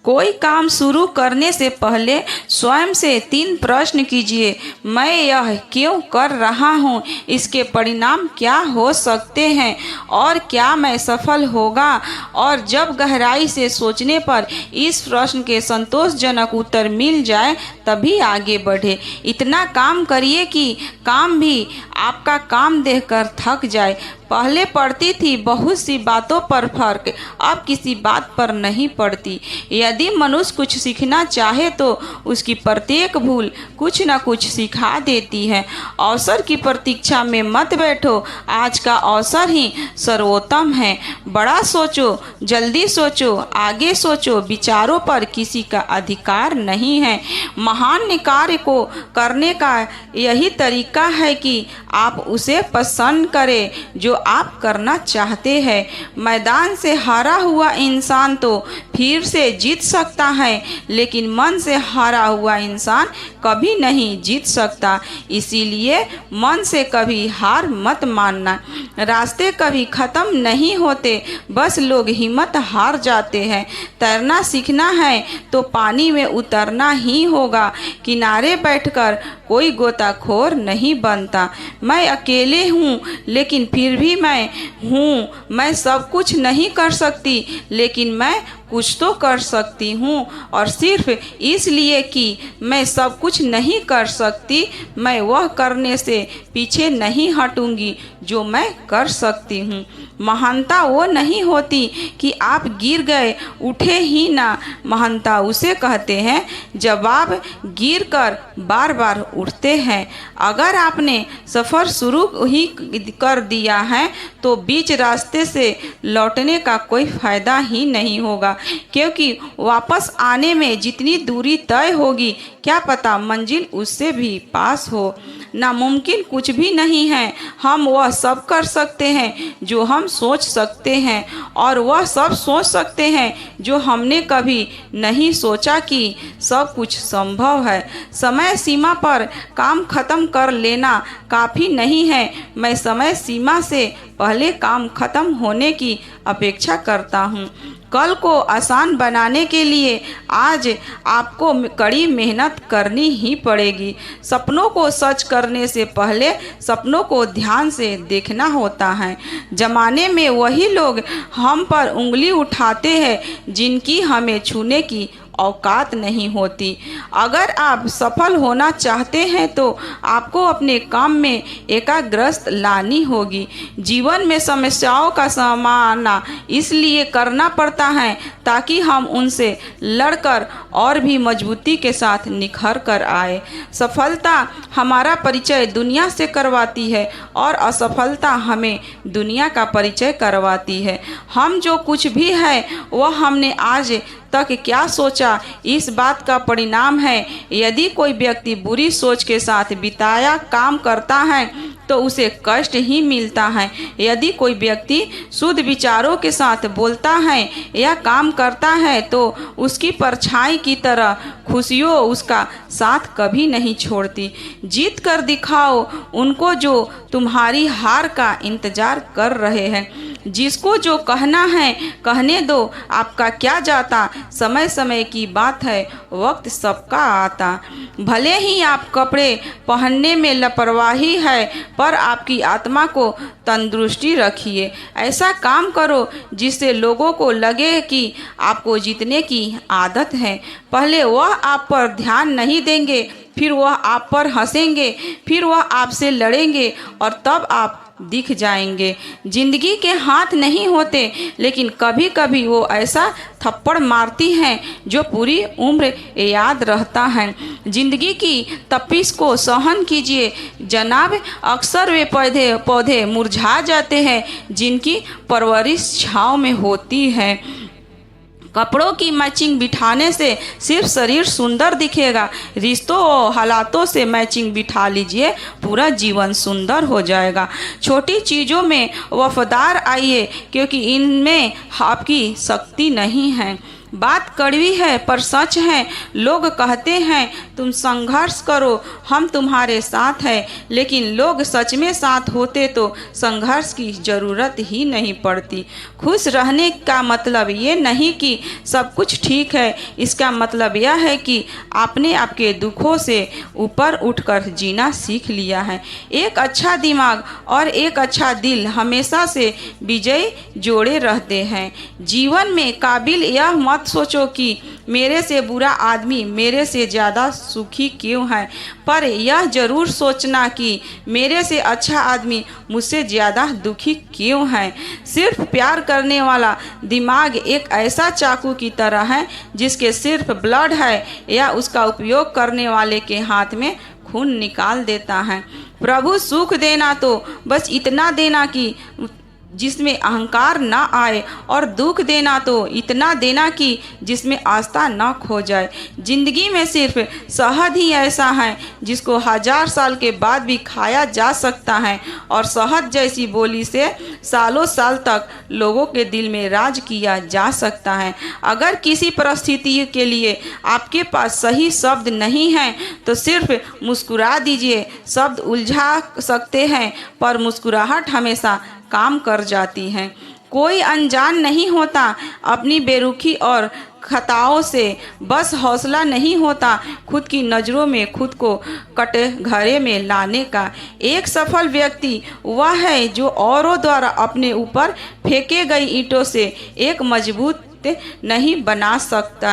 कोई काम शुरू करने से पहले स्वयं से 3 प्रश्न कीजिए। मैं यह क्यों कर रहा हूँ, इसके परिणाम क्या हो सकते हैं और क्या मैं सफल होगा। और जब गहराई से सोचने पर इस प्रश्न के संतोषजनक उत्तर मिल जाए तभी आगे बढ़े। इतना काम करिए कि काम भी आपका काम देखकर थक जाए। पहले पड़ती थी बहुत सी बातों पर फर्क, अब किसी बात पर नहीं पड़ती। यदि मनुष्य कुछ सीखना चाहे तो उसकी प्रत्येक भूल कुछ न कुछ सिखा देती है। अवसर की प्रतीक्षा में मत बैठो, आज का अवसर ही सर्वोत्तम है। बड़ा सोचो, जल्दी सोचो, आगे सोचो, विचारों पर किसी का अधिकार नहीं है। महान कार्य को करने का यही तरीका है कि आप उसे पसंद करें जो आप करना चाहते हैं। मैदान से हारा हुआ इंसान तो फिर से जीत सकता है, लेकिन मन से हारा हुआ इंसान कभी नहीं जीत सकता। इसीलिए मन से कभी हार मत मानना। रास्ते कभी ख़त्म नहीं होते, बस लोग हिम्मत हार जाते हैं। तैरना सीखना है तो पानी में उतरना ही होगा। किनारे बैठकर कोई गोताखोर नहीं बनता। मैं अकेले हूँ लेकिन फिर भी मैं हूँ। मैं सब कुछ नहीं कर सकती लेकिन मैं कुछ तो कर सकती हूँ, और सिर्फ इसलिए कि मैं सब कुछ नहीं कर सकती, मैं वह करने से पीछे नहीं हटूंगी जो मैं कर सकती हूँ। महानता वो नहीं होती कि आप गिर गए उठे ही ना। महानता उसे कहते हैं जब आप गिर कर बार बार उठते हैं। अगर आपने सफ़र शुरू ही कर दिया है तो बीच रास्ते से लौटने का कोई फ़ायदा ही नहीं होगा, क्योंकि वापस आने में जितनी दूरी तय होगी क्या पता मंजिल उससे भी पास हो। नामुमकिन कुछ भी नहीं है। हम वह सब कर सकते हैं जो हम सोच सकते हैं, और वह सब सोच सकते हैं जो हमने कभी नहीं सोचा कि सब कुछ संभव है। समय सीमा पर काम खत्म कर लेना काफ़ी नहीं है। मैं समय सीमा से पहले काम खत्म होने की अपेक्षा करता हूँ। कल को आसान बनाने के लिए आज आपको कड़ी मेहनत करनी ही पड़ेगी। सपनों को सच करने से पहले सपनों को ध्यान से देखना होता है। जमाने में वही लोग हम पर उंगली उठाते हैं जिनकी हमें छूने की औकात नहीं होती। अगर आप सफल होना चाहते हैं तो आपको अपने काम में एकाग्रता लानी होगी। जीवन में समस्याओं का सामना इसलिए करना पड़ता है ताकि हम उनसे लड़कर और भी मजबूती के साथ निखर कर आए। सफलता हमारा परिचय दुनिया से करवाती है और असफलता हमें दुनिया का परिचय करवाती है। हम जो कुछ भी है वह हमने आज तक क्या सोचा इस बात का परिणाम है। यदि कोई व्यक्ति बुरी सोच के साथ बिताया काम करता है तो उसे कष्ट ही मिलता है। यदि कोई व्यक्ति शुद्ध विचारों के साथ बोलता है या काम करता है तो उसकी परछाई की तरह खुशियों उसका साथ कभी नहीं छोड़ती। जीत कर दिखाओ उनको जो तुम्हारी हार का इंतजार कर रहे हैं। जिसको जो कहना है कहने दो, आपका क्या जाता। समय समय की बात है, वक्त सबका आता। भले ही आप कपड़े पहनने में लापरवाही है पर आपकी आत्मा को तंदुरुस्ती रखिए। ऐसा काम करो जिससे लोगों को लगे कि आपको जीतने की आदत है। पहले वह आप पर ध्यान नहीं देंगे, फिर वह आप पर हंसेंगे, फिर वह आपसे लड़ेंगे और तब आप दिख जाएंगे। जिंदगी के हाथ नहीं होते लेकिन कभी कभी वो ऐसा थप्पड़ मारती हैं जो पूरी उम्र याद रहता है। जिंदगी की तपिश को सहन कीजिए जनाब। अक्सर वे पौधे मुरझा जाते हैं जिनकी परवरिश छाँव में होती है। कपड़ों की मैचिंग बिठाने से सिर्फ शरीर सुंदर दिखेगा। रिश्तों और हालातों से मैचिंग बिठा लीजिए, पूरा जीवन सुंदर हो जाएगा। छोटी चीज़ों में वफादार आइए क्योंकि इनमें आपकी शक्ति नहीं है। बात कड़वी है पर सच है। लोग कहते हैं तुम संघर्ष करो, हम तुम्हारे साथ हैं, लेकिन लोग सच में साथ होते तो संघर्ष की ज़रूरत ही नहीं पड़ती। खुश रहने का मतलब ये नहीं कि सब कुछ ठीक है, इसका मतलब यह है कि आपने आपके दुखों से ऊपर उठकर जीना सीख लिया है। एक अच्छा दिमाग और एक अच्छा दिल हमेशा से विजय जोड़े रहते हैं। जीवन में काबिल यह मत सोचो कि मेरे से बुरा आदमी मेरे से ज़्यादा सुखी क्यों है, पर यह ज़रूर सोचना कि मेरे से अच्छा आदमी मुझसे ज़्यादा दुखी क्यों है। सिर्फ प्यार करने वाला दिमाग एक ऐसा चाकू की तरह है जिसके सिर्फ ब्लड है या उसका उपयोग करने वाले के हाथ में खून निकाल देता है। प्रभु सुख देना तो बस इतना देना कि जिसमें अहंकार ना आए, और दुख देना तो इतना देना कि जिसमें आस्था ना खो जाए। जिंदगी में सिर्फ शहद ही ऐसा है जिसको 1000 साल के बाद भी खाया जा सकता है, और शहद जैसी बोली से सालों साल तक लोगों के दिल में राज किया जा सकता है। अगर किसी परिस्थिति के लिए आपके पास सही शब्द नहीं है तो सिर्फ मुस्कुरा दीजिए। शब्द उलझा सकते हैं पर मुस्कुराहट हमेशा काम कर जाती हैं। कोई अनजान नहीं होता अपनी बेरुखी और खताओं से, बस हौसला नहीं होता खुद की नज़रों में खुद को कटघरे में लाने का। एक सफल व्यक्ति वह है जो औरों द्वारा अपने ऊपर फेंके गई ईंटों से एक मजबूत नहीं बना सकता।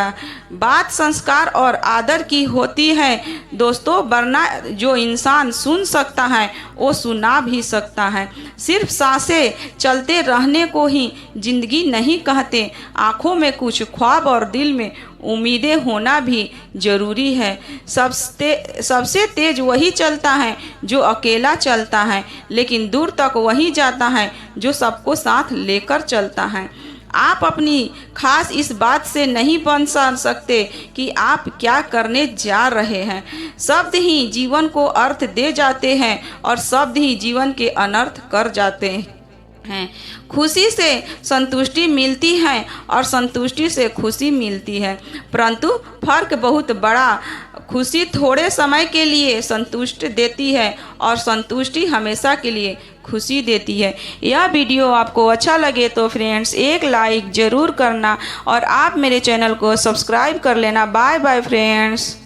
बात संस्कार और आदर की होती है दोस्तों, वरना जो इंसान सुन सकता है वो सुना भी सकता है। सिर्फ सांसें चलते रहने को ही जिंदगी नहीं कहते। आँखों में कुछ ख्वाब और दिल में उम्मीदें होना भी जरूरी है। सबसे तेज वही चलता है जो अकेला चलता है, लेकिन दूर तक वही जाता है जो सबको साथ लेकर चलता है। आप अपनी खास इस बात से नहीं बन सकते कि आप क्या करने जा रहे हैं। शब्द ही जीवन को अर्थ दे जाते हैं और शब्द ही जीवन के अनर्थ कर जाते हैं। खुशी से संतुष्टि मिलती है और संतुष्टि से खुशी मिलती है, परंतु फर्क बहुत बड़ा। खुशी थोड़े समय के लिए संतुष्ट देती है और संतुष्टि हमेशा के लिए खुशी देती है। यह वीडियो आपको अच्छा लगे तो फ्रेंड्स एक लाइक ज़रूर करना और आप मेरे चैनल को सब्सक्राइब कर लेना। Bye bye friends.